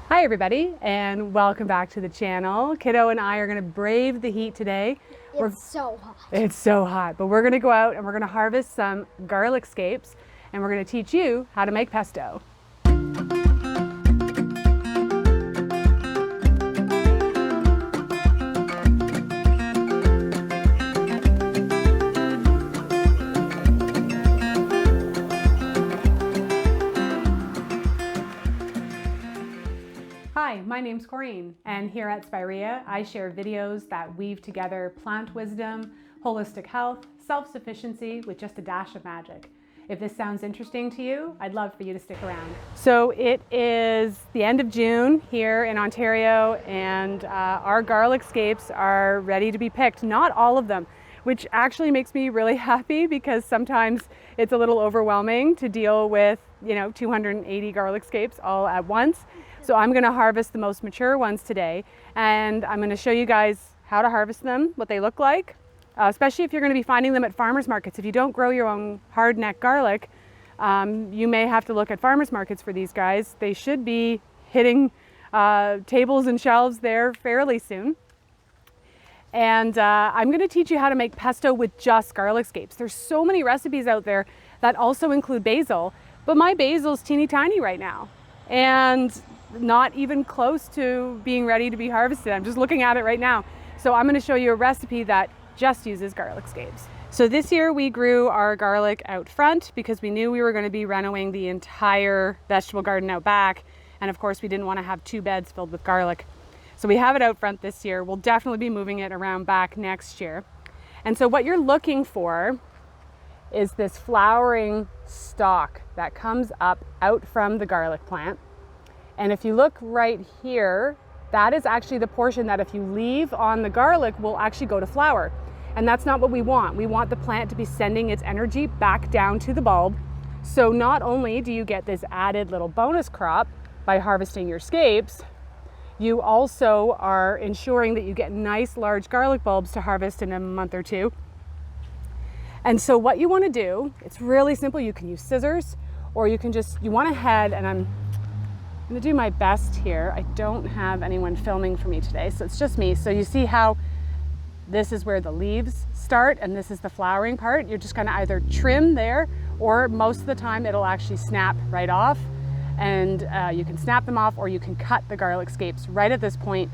Hi everybody, and welcome back to the channel. Kiddo and I are going to brave the heat today. It's so hot. It's so hot, but we're going to go out and we're going to harvest some garlic scapes, and we're going to teach you how to make pesto. Hi, my name's Corinne, and here at Spirea, I share videos that weave together plant wisdom, holistic health, self-sufficiency with just a dash of magic. If this sounds interesting to you, I'd love for you to stick around. So it is the end of June here in Ontario, and our garlic scapes are ready to be picked. Not all of them, which actually makes me really happy because sometimes it's a little overwhelming to deal with, 280 garlic scapes all at once. So I'm going to harvest the most mature ones today, and I'm going to show you guys how to harvest them, what they look like, especially if you're going to be finding them at farmers markets. If you don't grow your own hardneck garlic, you may have to look at farmers markets for these guys. They should be hitting tables and shelves there fairly soon. And I'm going to teach you how to make pesto with just garlic scapes. There's so many recipes out there that also include basil, but my basil's teeny tiny right now and not even close to being ready to be harvested. I'm just looking at it right now. So I'm going to show you a recipe that just uses garlic scapes. So this year we grew our garlic out front because we knew we were going to be renovating the entire vegetable garden out back. And of course we didn't want to have 2 beds filled with garlic. So we have it out front this year. We'll definitely be moving it around back next year. And so what you're looking for is this flowering stalk that comes up out from the garlic plant. And if you look right here, that is actually the portion that if you leave on the garlic will actually go to flower. And that's not what we want. We want the plant to be sending its energy back down to the bulb. So not only do you get this added little bonus crop by harvesting your scapes, you also are ensuring that you get nice large garlic bulbs to harvest in a month or 2. And so what you want to do, it's really simple. You can use scissors, or you want to head, and I'm going to do my best here. I don't have anyone filming for me today, so it's just me. So you see how this is where the leaves start and this is the flowering part. You're just going to either trim there, or most of the time it'll actually snap right off, and you can snap them off, or you can cut the garlic scapes right at this point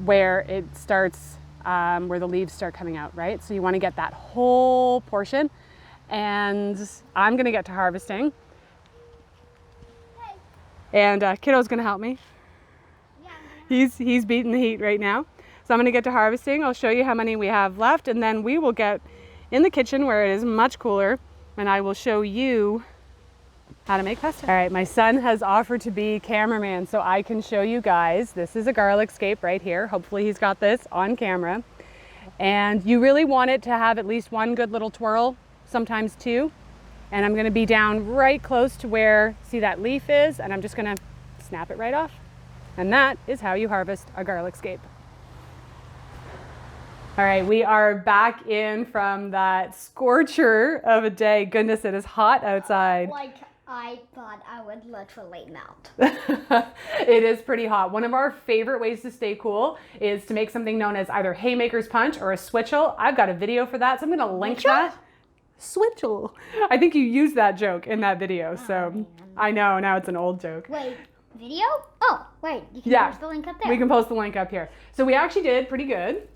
where it starts, where the leaves start coming out, right? So you want to get that whole portion, and I'm going to get to harvesting. And Kiddo's gonna help me. Yeah, He's beating the heat right now. So I'm gonna get to harvesting. I'll show you how many we have left, and then we will get in the kitchen where it is much cooler, and I will show you how to make pesto. All right, my son has offered to be cameraman so I can show you guys. This is a garlic scape right here. Hopefully he's got this on camera. And you really want it to have at least 1 good little twirl, sometimes 2. And I'm going to be down right close to where, see that leaf is, and I'm just going to snap it right off. And that is how you harvest a garlic scape. All right, we are back in from that scorcher of a day. Goodness, it is hot outside. like I thought I would literally melt. It is pretty hot. One of our favorite ways to stay cool is to make something known as either haymaker's punch or a switchel. I've got a video for that, so I'm going to link that. Switchel. I think you used that joke in that video, so man. I know, now it's an old joke. Wait, video? Oh, wait, you can post the link up there. We can post the link up here. So we actually did pretty good,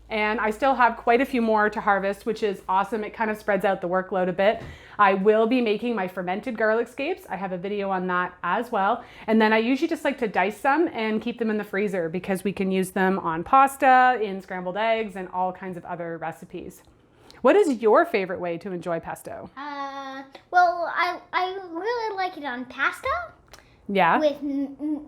and I still have quite a few more to harvest, which is awesome. It kind of spreads out the workload a bit. I will be making my fermented garlic scapes. I have a video on that as well. And then I usually just like to dice some and keep them in the freezer because we can use them on pasta, in scrambled eggs, and all kinds of other recipes. What is your favorite way to enjoy pesto? Well, I really like it on pasta. Yeah. With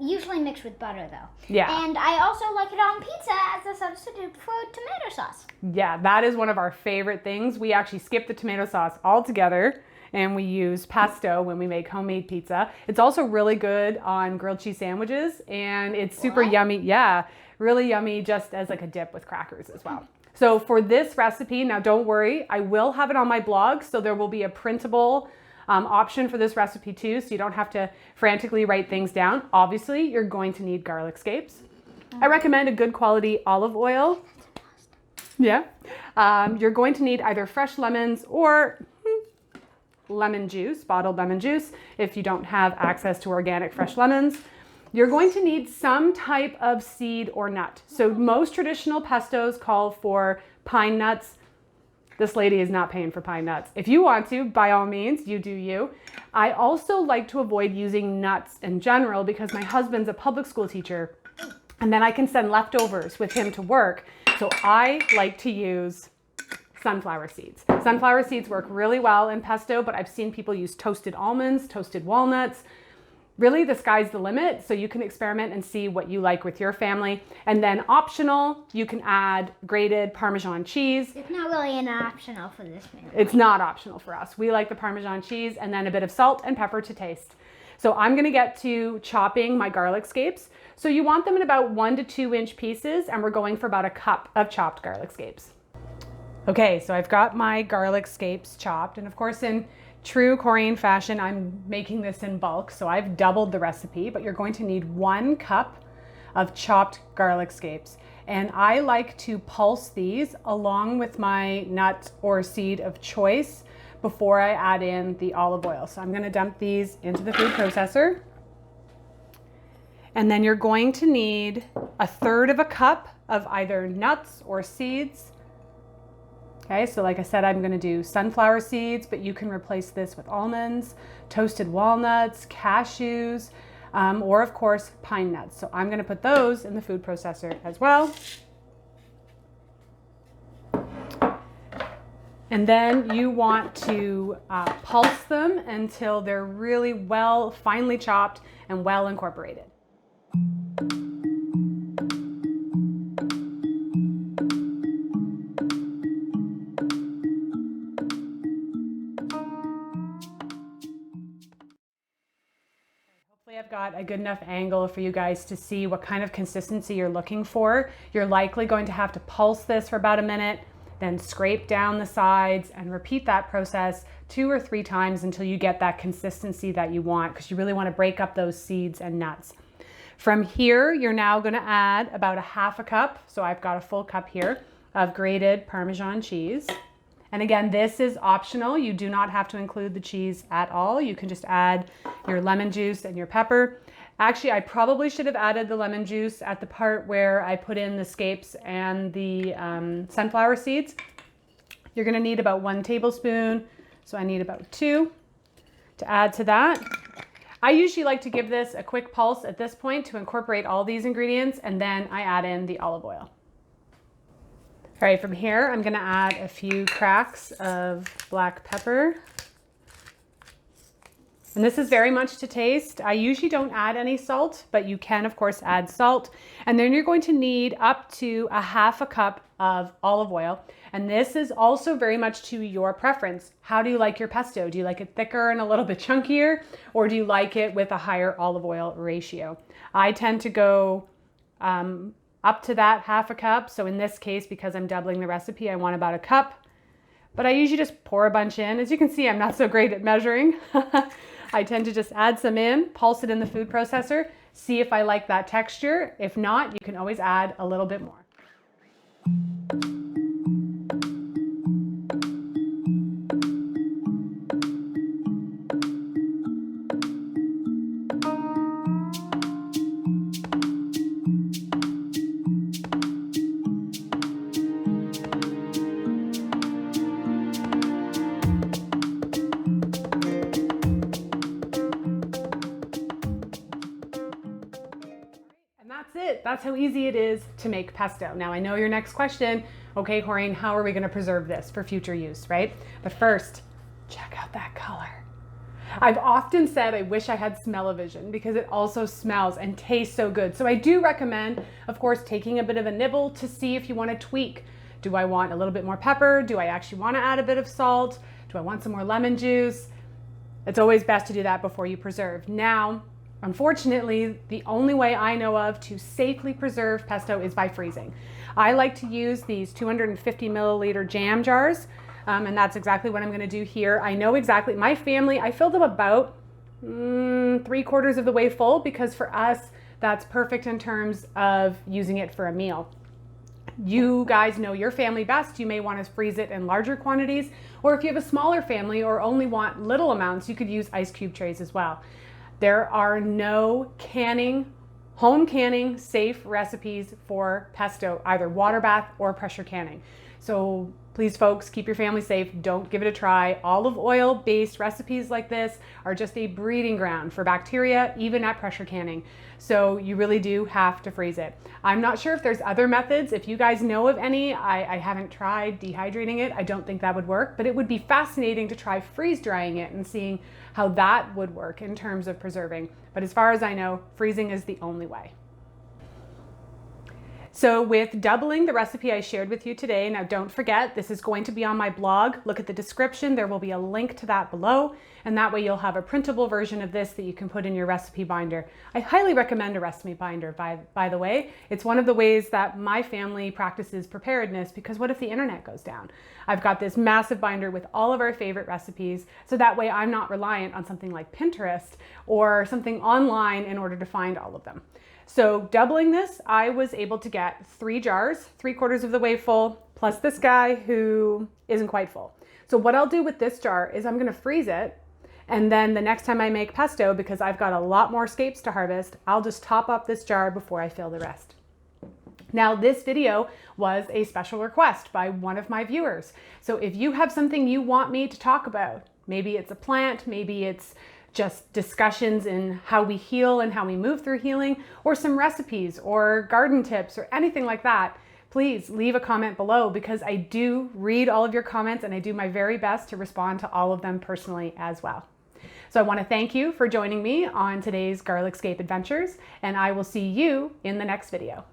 usually mixed with butter though. Yeah. And I also like it on pizza as a substitute for tomato sauce. Yeah, that is one of our favorite things. We actually skip the tomato sauce altogether, and we use pesto when we make homemade pizza. It's also really good on grilled cheese sandwiches, and it's super yummy. Yeah, really yummy just as like a dip with crackers as well. So for this recipe, now don't worry, I will have it on my blog, so there will be a printable option for this recipe too, so you don't have to frantically write things down. Obviously, you're going to need garlic scapes. I recommend a good quality olive oil. Yeah. You're going to need either fresh lemons or lemon juice, bottled lemon juice, if you don't have access to organic fresh lemons. You're going to need some type of seed or nut. So most traditional pestos call for pine nuts. This lady is not paying for pine nuts. If you want to, by all means, you do you. I also like to avoid using nuts in general because my husband's a public school teacher and then I can send leftovers with him to work. So I like to use sunflower seeds. Sunflower seeds work really well in pesto, but I've seen people use toasted almonds, toasted walnuts. Really, the sky's the limit, so you can experiment and see what you like with your family. And then optional, you can add grated Parmesan cheese. It's not really an optional for this family. It's not optional for us. We like the Parmesan cheese and then a bit of salt and pepper to taste. So I'm gonna get to chopping my garlic scapes. So you want them in about 1 to 2 inch pieces, and we're going for about a cup of chopped garlic scapes. Okay, so I've got my garlic scapes chopped, and of course in true Korean fashion, I'm making this in bulk, so I've doubled the recipe, but you're going to need 1 cup of chopped garlic scapes. And I like to pulse these along with my nut or seed of choice before I add in the olive oil. So I'm gonna dump these into the food processor. And then you're going to need 1/3 of a cup of either nuts or seeds. Okay, so like I said, I'm gonna do sunflower seeds, but you can replace this with almonds, toasted walnuts, cashews, or of course, pine nuts. So I'm gonna put those in the food processor as well. And then you want to pulse them until they're really well, finely chopped and well incorporated. I've got a good enough angle for you guys to see what kind of consistency you're looking for. You're likely going to have to pulse this for about a minute, then scrape down the sides and repeat that process 2 or 3 times until you get that consistency that you want, because you really want to break up those seeds and nuts. From here, you're now going to add about 1/2 cup, so I've got a full cup here, of grated Parmesan cheese. And again, this is optional. You do not have to include the cheese at all. You can just add your lemon juice and your pepper. Actually, I probably should have added the lemon juice at the part where I put in the scapes and the sunflower seeds. You're gonna need about 1 tablespoon, so I need about 2 to add to that. I usually like to give this a quick pulse at this point to incorporate all these ingredients, and then I add in the olive oil. All right, from here, I'm gonna add a few cracks of black pepper. And this is very much to taste. I usually don't add any salt, but you can of course add salt. And then you're going to need up to 1/2 cup of olive oil. And this is also very much to your preference. How do you like your pesto? Do you like it thicker and a little bit chunkier? Or do you like it with a higher olive oil ratio? I tend to go up to that 1/2 cup. So in this case, because I'm doubling the recipe, I want about 1 cup. But I usually just pour a bunch in. As you can see, I'm not so great at measuring. I tend to just add some in, pulse it in the food processor, see if I like that texture. If not, you can always add a little bit more. That's how easy it is to make pesto. Now I know your next question, okay, Corinne, how are we gonna preserve this for future use, right? But first, check out that color. I've often said I wish I had smell-o-vision because it also smells and tastes so good. So I do recommend, of course, taking a bit of a nibble to see if you wanna tweak. Do I want a little bit more pepper? Do I actually wanna add a bit of salt? Do I want some more lemon juice? It's always best to do that before you preserve. Now, unfortunately, the only way I know of to safely preserve pesto is by freezing. I like to use these 250 milliliter jam jars. And that's exactly what I'm gonna do here. I know exactly, my family, I filled them about 3/4 of the way full, because for us, that's perfect in terms of using it for a meal. You guys know your family best. You may want to freeze it in larger quantities, or if you have a smaller family or only want little amounts, you could use ice cube trays as well. There are no home canning safe recipes for pesto, either water bath or pressure canning. So please folks, keep your family safe. Don't give it a try. Olive oil based recipes like this are just a breeding ground for bacteria, even at pressure canning. So you really do have to freeze it. I'm not sure if there's other methods. If you guys know of any, I haven't tried dehydrating it. I don't think that would work, but it would be fascinating to try freeze drying it and seeing how that would work in terms of preserving. But as far as I know, freezing is the only way. So with doubling the recipe I shared with you today, now don't forget, this is going to be on my blog. Look at the description. There will be a link to that below. And that way you'll have a printable version of this that you can put in your recipe binder. I highly recommend a recipe binder, by the way. It's one of the ways that my family practices preparedness, because what if the internet goes down? I've got this massive binder with all of our favorite recipes. So that way I'm not reliant on something like Pinterest or something online in order to find all of them. So doubling this, I was able to get 3 jars, 3/4 of the way full, plus this guy who isn't quite full. So what I'll do with this jar is I'm gonna freeze it, and then the next time I make pesto, because I've got a lot more scapes to harvest, I'll just top up this jar before I fill the rest. Now this video was a special request by one of my viewers. So if you have something you want me to talk about, maybe it's a plant, maybe it's just discussions in how we heal and how we move through healing, or some recipes or garden tips or anything like that, please leave a comment below, because I do read all of your comments and I do my very best to respond to all of them personally as well. So I want to thank you for joining me on today's Garlic Scape Adventures, and I will see you in the next video.